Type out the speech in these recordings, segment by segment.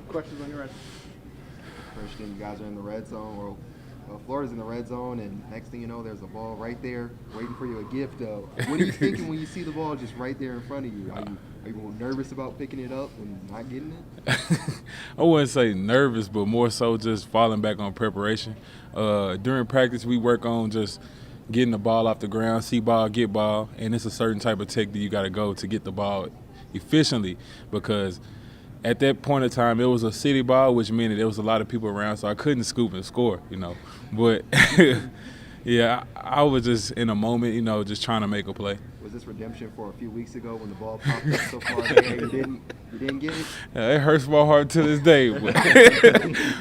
Questions on your end? Kristian, you guys are in the red zone, or Florida's in the red zone, and next thing you know, there's a ball right there waiting for you, a gift. What are you thinking when you see the ball just right there in front of you? Are you nervous about picking it up and not getting it? I wouldn't say nervous, but more so just falling back on preparation. During practice, we work on just getting the ball off the ground, see ball, get ball, and it's a certain type of technique you got to go to get the ball efficiently, because at that point in time, it was a city ball, which meant that there was a lot of people around, so I couldn't scoop and score, But, yeah, I was just in a moment, just trying to make a play. Was this redemption for a few weeks ago when the ball popped up so far there you didn't get it? It hurts my heart to this day, but,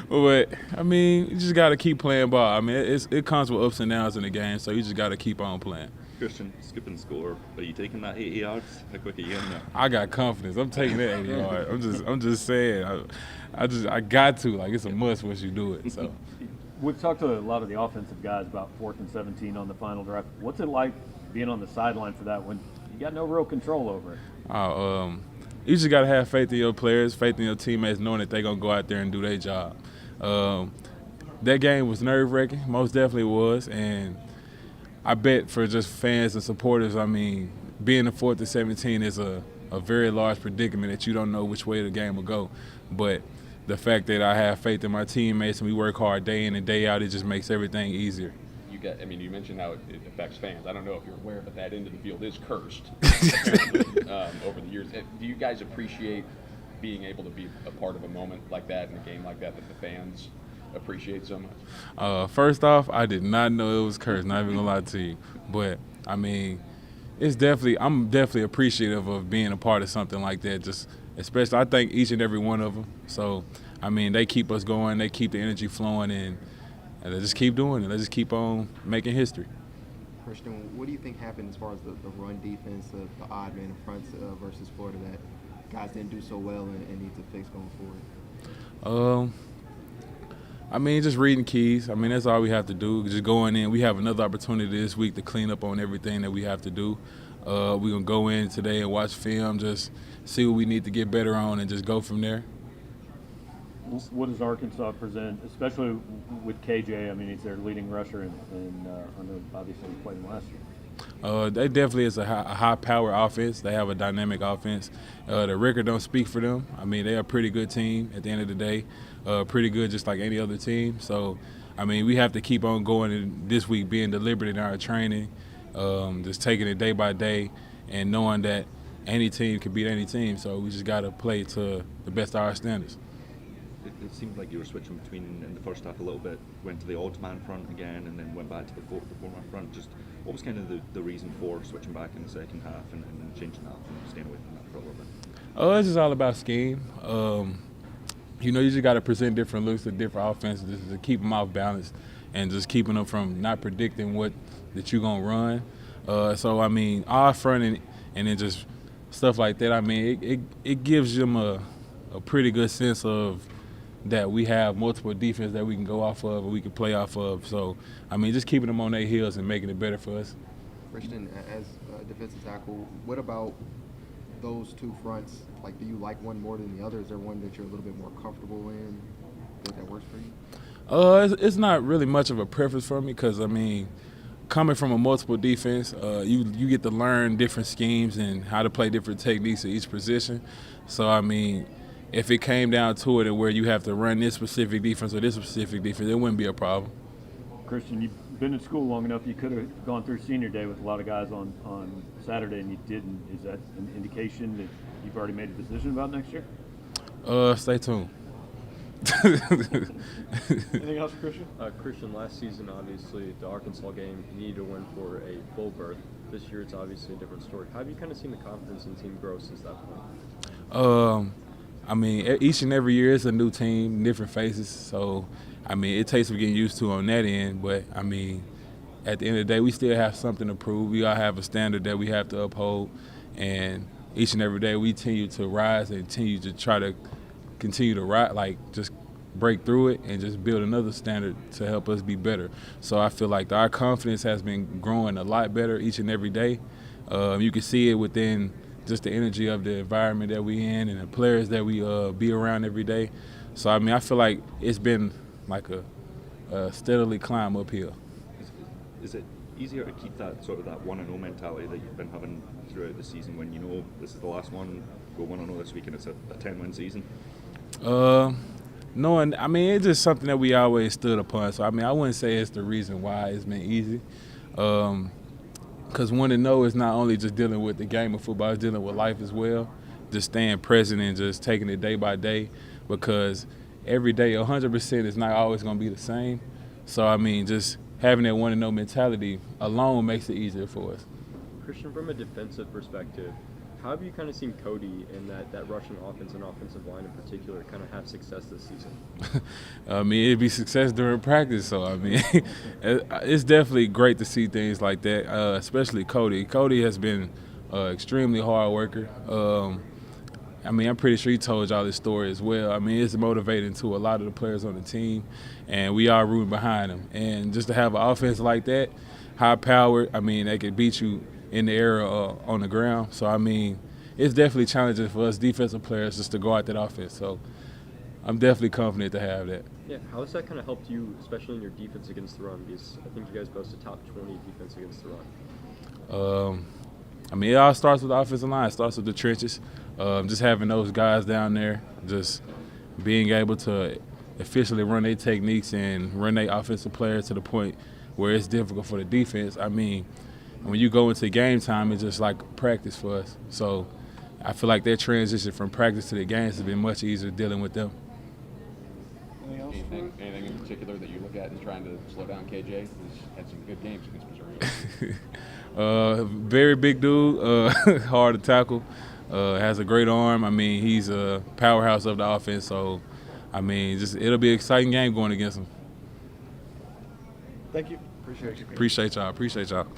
but I mean, you just got to keep playing ball. I mean, it comes with ups and downs in the game, so you just got to keep on playing. Kristian, skip and score. Are you taking that 80 yards? How quick are you getting there? I got confidence. I'm taking that 80 yards. I'm just saying. I got to. Like, it's a must once you do it. So. We've talked to a lot of the offensive guys about 4th and 17 on the final drive. What's it like being on the sideline for that when you got no real control over it? You just got to have faith in your players, faith in your teammates, knowing that they're going to go out there and do their job. That game was nerve-wracking, most definitely was, and I bet for just fans and supporters, I mean, being the 4th and 17 is a very large predicament that you don't know which way the game will go. But the fact that I have faith in my teammates and we work hard day in and day out, it just makes everything easier. You mentioned how it affects fans. I don't know if you're aware, but that end of the field is cursed over the years. Do you guys appreciate being able to be a part of a moment like that in a game like that the fans appreciate so much? First off, I did not know it was cursed, not even gonna lie to you. But I mean, I'm definitely appreciative of being a part of something like that. Just especially, I thank each and every one of them. So I mean, they keep us going, they keep the energy flowing, and they just keep doing it. They just keep on making history. Kristian, what do you think happened as far as the run defense, the odd man in front versus Florida that guys didn't do so well and need to fix going forward? I mean, just reading keys. I mean, that's all we have to do. Just going in. We have another opportunity this week to clean up on everything that we have to do. We're going to go in today and watch film, just see what we need to get better on, and just go from there. What does Arkansas present, especially with KJ? I mean, he's their leading rusher, and obviously he played him last year. They definitely is a high-power offense. They have a dynamic offense. The record don't speak for them. I mean, they're a pretty good team at the end of the day, pretty good just like any other team. So, I mean, we have to keep on going and this week being deliberate in our training, just taking it day by day and knowing that any team can beat any team. So we just got to play to the best of our standards. It seemed like you were switching between in the first half a little bit, went to the odd man front again, and then went back to the four man front. Just what was kind of the reason for switching back in the second half and changing that and staying away from that for a little bit? It's just all about scheme. You just got to present different looks to different offenses just to keep them off balance and just keeping them from not predicting that you're going to run. So, I mean, off front and then just stuff like that, I mean, it gives them a pretty good sense of that we have multiple defense that we can go off of and we can play off of. So, I mean, just keeping them on their heels and making it better for us. Kristian, as a defensive tackle, what about those two fronts? Like, do you like one more than the other? Is there one that you're a little bit more comfortable in that works for you? It's not really much of a preference for me because, I mean, coming from a multiple defense, you get to learn different schemes and how to play different techniques at each position. So, I mean, if it came down to it and where you have to run this specific defense or this specific defense, it wouldn't be a problem. Kristian, you've been in school long enough. You could have gone through senior day with a lot of guys on Saturday, and you didn't. Is that an indication that you've already made a decision about next year? Stay tuned. Anything else, Kristian? Kristian, last season, obviously, the Arkansas game, you needed to win for a bowl berth. This year, it's obviously a different story. How have you kind of seen the confidence in the team grow since that point? I mean, each and every year it's a new team, different faces. So, I mean, it takes some getting used to on that end. But, I mean, at the end of the day, we still have something to prove. We all have a standard that we have to uphold. And each and every day we continue to rise and continue to try to continue to just break through it and just build another standard to help us be better. So I feel like our confidence has been growing a lot better each and every day. You can see it within just the energy of the environment that we in and the players that we be around every day. So, I mean, I feel like it's been like a steadily climb uphill. Is it easier to keep that sort of that 1-0 mentality that you've been having throughout the season when you know this is the last one, go 1-0 this week and it's a 10-win season? No, and I mean, it's just something that we always stood upon. So, I mean, I wouldn't say it's the reason why it's been easy. Because 1-0 is not only just dealing with the game of football, it's dealing with life as well. Just staying present and just taking it day by day, because every day 100% is not always going to be the same. So, I mean, just having that 1-0 mentality alone makes it easier for us. Kristian, from a defensive perspective, how have you kind of seen Cody and that Russian offense and offensive line in particular kind of have success this season? I mean, it'd be success during practice. So, I mean, it's definitely great to see things like that, especially Cody. Cody has been extremely hard worker. I mean, I'm pretty sure he told y'all this story as well. I mean, it's motivating to a lot of the players on the team, and we are rooting behind him. And just to have an offense like that, high-powered, I mean, they could beat you in the air on the ground. So, I mean, it's definitely challenging for us defensive players just to go out that offense. So, I'm definitely confident to have that. Yeah, how has that kind of helped you, especially in your defense against the run? Because I think you guys boast a top 20 defense against the run. I mean, it all starts with the offensive line. It starts with the trenches. Just having those guys down there, just being able to efficiently run their techniques and run their offensive players to the point where it's difficult for the defense. I mean, when you go into game time, it's just like practice for us. So I feel like that transition from practice to the games has been much easier dealing with them. Anything in particular that you look at in trying to slow down KJ? He's had some good games against Missouri. Very big dude, hard to tackle, has a great arm. I mean, he's a powerhouse of the offense. So, I mean, it'll be an exciting game going against him. Thank you. Appreciate you. Appreciate y'all.